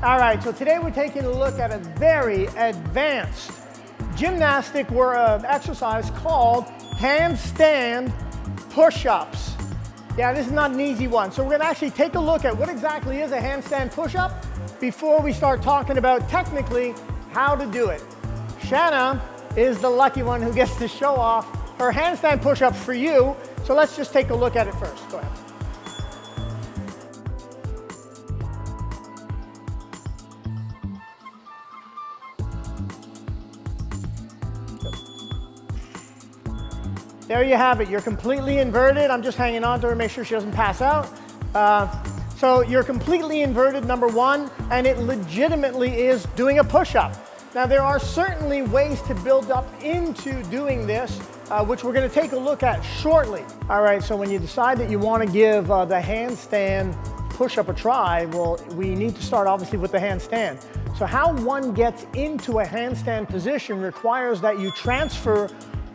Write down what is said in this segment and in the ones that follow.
All right, so today we're taking a look at a very advanced gymnastic exercise called handstand push-ups. Yeah, this is not an easy one. So we're gonna actually take a look at what exactly is a handstand push-up before we start talking about technically how to do it. Shanna is the lucky one who gets to show off her handstand push-up for you. So let's just take a look at it first. Go ahead. There you have it. You're completely inverted. I'm just hanging on to her, make sure she doesn't pass out. So you're completely inverted, number one, and it legitimately is doing a push-up. Now there are certainly ways to build up into doing this, which we're going to take a look at shortly. All right, so when you decide that you want to give the handstand push-up a try, well, we need to start obviously with the handstand. So how one gets into a handstand position requires that you transfer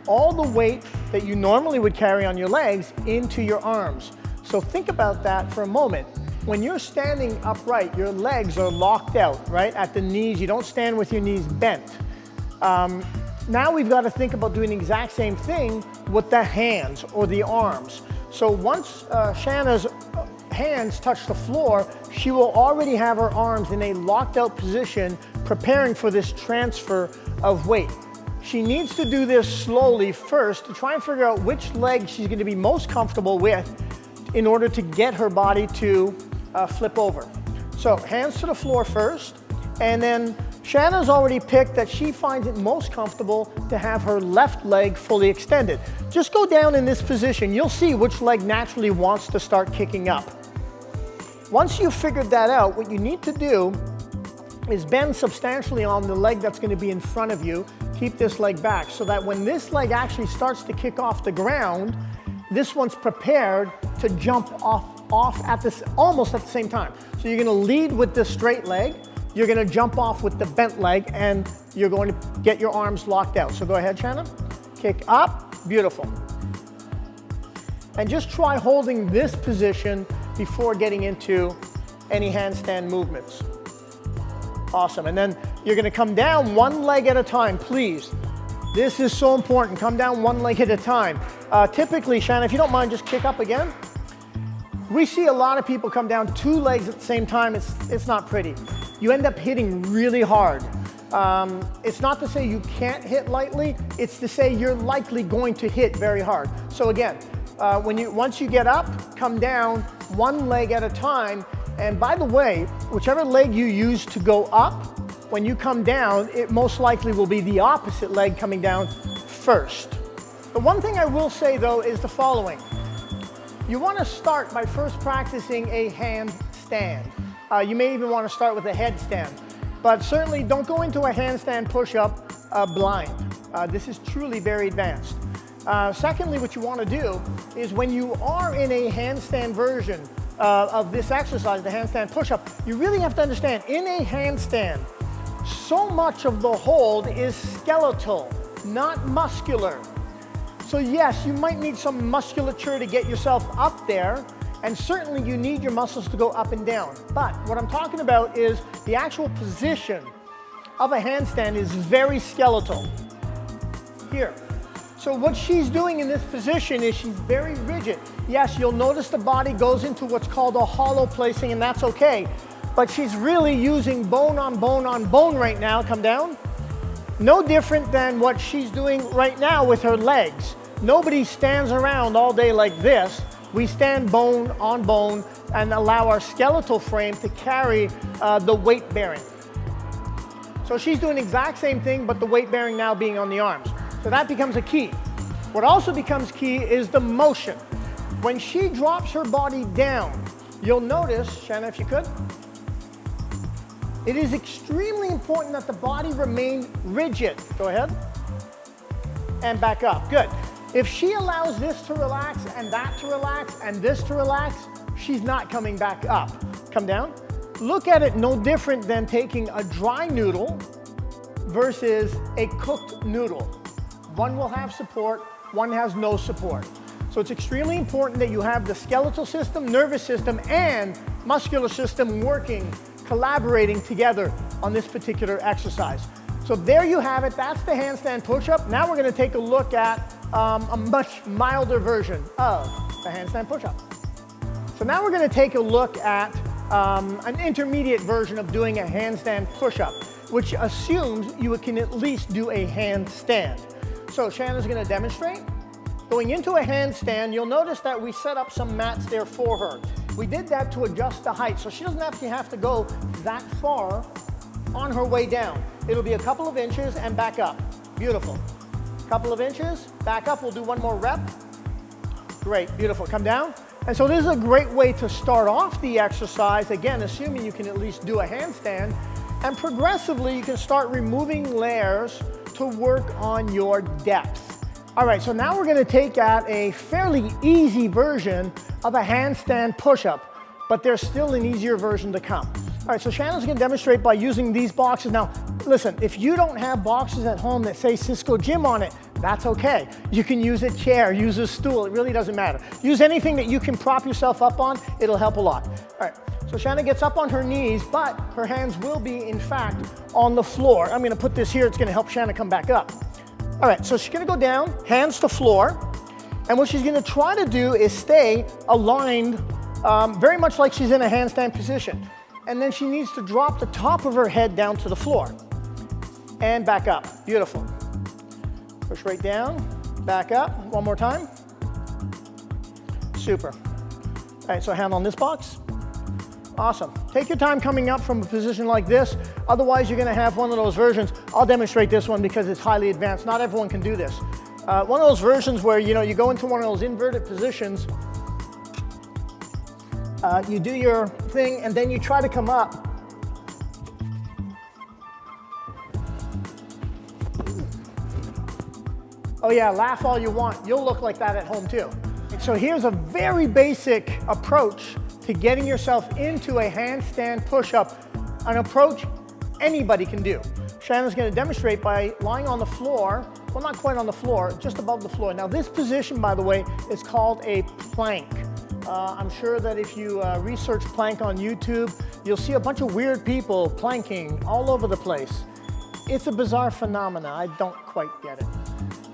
all the weight that you normally would carry on your legs into your arms. So think about that for a moment. When you're standing upright, your legs are locked out, right? At the knees, you don't stand with your knees bent. Now we've got to think about doing the exact same thing with the hands or the arms. So once Shanna's hands touch the floor, she will already have her arms in a locked out position, preparing for this transfer of weight. She needs to do this slowly first to try and figure out which leg she's going to be most comfortable with in order to get her body to flip over. So hands to the floor first, and then Shanna's already picked that she finds it most comfortable to have her left leg fully extended. Just go down in this position. You'll see which leg naturally wants to start kicking up. Once you've figured that out, what you need to do is bend substantially on the leg that's going to be in front of you. Keep this leg back so that when this leg actually starts to kick off the ground, this one's prepared to jump off almost at the same time. So you're going to lead with the straight leg, you're going to jump off with the bent leg, and you're going to get your arms locked out. So go ahead, Shannon. Kick up, beautiful. And just try holding this position before getting into any handstand movements. Awesome, and then you're gonna come down one leg at a time, please. This is so important, come down one leg at a time. Typically, Shannon, if you don't mind, just kick up again. We see a lot of people come down two legs at the same time. It's not pretty. You end up hitting really hard. It's not to say you can't hit lightly, it's to say you're likely going to hit very hard. So again, once you get up, come down one leg at a time. And by the way, whichever leg you use to go up, when you come down, it most likely will be the opposite leg coming down first. The one thing I will say though is the following. You want to start by first practicing a handstand. You may even want to start with a headstand, but certainly don't go into a handstand push-up blind. This is truly very advanced. Secondly, what you want to do is when you are in a handstand version of this exercise, the handstand push-up, you really have to understand, in a handstand, so much of the hold is skeletal, not muscular. So yes, you might need some musculature to get yourself up there, and certainly you need your muscles to go up and down. But what I'm talking about is the actual position of a handstand is very skeletal. Here. So what she's doing in this position is she's very rigid. Yes, you'll notice the body goes into what's called a hollow placing, and that's okay. But she's really using bone on bone on bone right now. Come down. No different than what she's doing right now with her legs. Nobody stands around all day like this. We stand bone on bone and allow our skeletal frame to carry the weight bearing. So she's doing the exact same thing, but the weight bearing now being on the arms. So that becomes a key. What also becomes key is the motion. When she drops her body down, you'll notice, Shanna, if you could, it is extremely important that the body remain rigid. Go ahead. And back up. Good. If she allows this to relax and that to relax and this to relax, she's not coming back up. Come down. Look at it no different than taking a dry noodle versus a cooked noodle. One will have support, one has no support. So it's extremely important that you have the skeletal system, nervous system, and muscular system working collaborating together on this particular exercise. So there you have it. That's the handstand push-up. Now we're going to take a look at a much milder version of the handstand push-up. So now we're going to take a look at an intermediate version of doing a handstand push-up, which assumes you can at least do a handstand. So Shanna's going to demonstrate. Going into a handstand, you'll notice that we set up some mats there for her. We did that to adjust the height, so she doesn't actually have to go that far on her way down. It'll be a couple of inches and back up. Beautiful. Couple of inches, back up. We'll do one more rep. Great, beautiful. Come down. And so this is a great way to start off the exercise, again, assuming you can at least do a handstand, and progressively you can start removing layers to work on your depth. All right, so now we're going to take out a fairly easy version of a handstand push-up, but there's still an easier version to come. All right, so Shannon's going to demonstrate by using these boxes. Now, listen, if you don't have boxes at home that say Siscoe Gym on it, that's okay. You can use a chair, use a stool, it really doesn't matter. Use anything that you can prop yourself up on, it'll help a lot. All right, so Shannon gets up on her knees, but her hands will be, in fact, on the floor. I'm going to put this here, it's going to help Shannon come back up. All right, so she's going to go down, hands to floor, and what she's going to try to do is stay aligned very much like she's in a handstand position. And then she needs to drop the top of her head down to the floor. And back up. Beautiful. Push right down, back up. One more time. Super. All right, so hand on this box. Awesome. Take your time coming up from a position like this. Otherwise, you're going to have one of those versions. I'll demonstrate this one because it's highly advanced. Not everyone can do this. One of those versions where, you go into one of those inverted positions. You do your thing, and then you try to come up. Oh yeah, laugh all you want. You'll look like that at home too. So here's a very basic approach to getting yourself into a handstand push-up, an approach anybody can do. Shannon's going to demonstrate by lying on the floor, well, not quite on the floor, just above the floor. Now this position, by the way, is called a plank. I'm sure that if you research plank on YouTube, you'll see a bunch of weird people planking all over the place. It's a bizarre phenomena. I don't quite get it.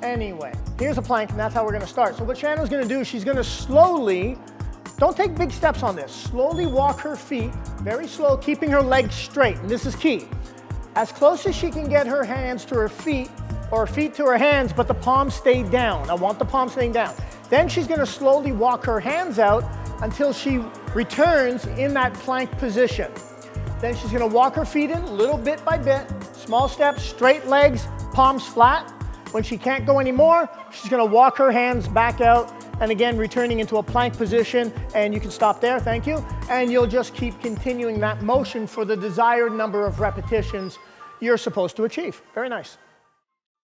Anyway, here's a plank, and that's how we're going to start. So what Shannon's going to do, she's going to slowly, don't take big steps on this, slowly walk her feet, very slow, keeping her legs straight, and this is key. As close as she can get her hands to her feet, or feet to her hands, but the palms stay down. I want the palms staying down. Then she's going to slowly walk her hands out until she returns in that plank position. Then she's going to walk her feet in little bit by bit, small steps, straight legs, palms flat. When she can't go anymore, she's going to walk her hands back out and again returning into a plank position, and you can stop there, thank you. And you'll just keep continuing that motion for the desired number of repetitions you're supposed to achieve. Very nice.